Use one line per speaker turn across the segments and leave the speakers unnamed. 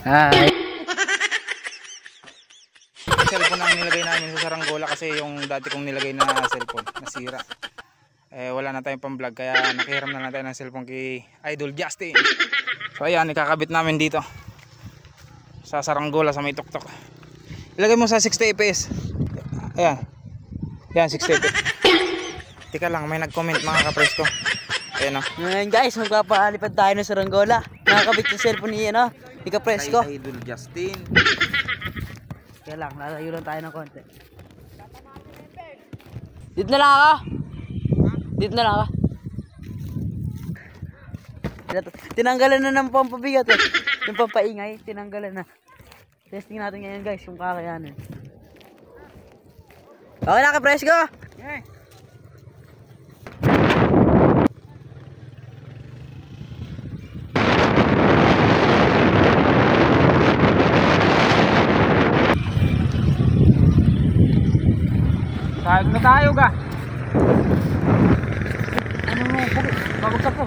Hi.
Cellphone ang nilagay namin sa saranggola kasi yung dati kong nilagay na cellphone nasira. Wala na tayong pang vlog kaya nakihiram na lang tayo ng cellphone kay Idol Justin. So ayan, ikakabit namin dito sa saranggola sa may tuktok. Ilagay mo sa 60 fps. Ayan. Yan 60 fps. Tika lang, may nag-comment mga kapresko. Ayan o.
Ngayon guys, magpapalipad tayo ng saranggola. Nakakabit yung cellphone ni ano, ni Kapresko.
Kay Idol Justin.
Kaya lang, lalayo lang tayo ng konti. Dito na lang ako. Dito na lang ako. Tinanggalan na ng pampabigat eh. Yung pampaingay, tinanggalan na. Testing natin ngayon guys, yung kakayanin. Okay na Kapresko!
Okay. Kahit na tayo ka. Ano mo? Babagsak ko.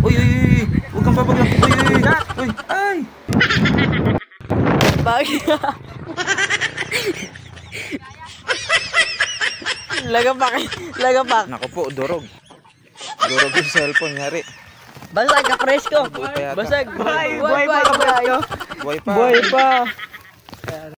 Uy, uy, uy. Huwag kang babagsak. Uy, uy, uy. Uy, ay.
Bakit? Lagapak. Lagapak.
Naku po, durog. Durog yung cellphone, nyari.
Basag Kapresko.
Buhay pa yata.
Basag.
Buhay pa Kapresko.
Buhay pa.
Buhay pa.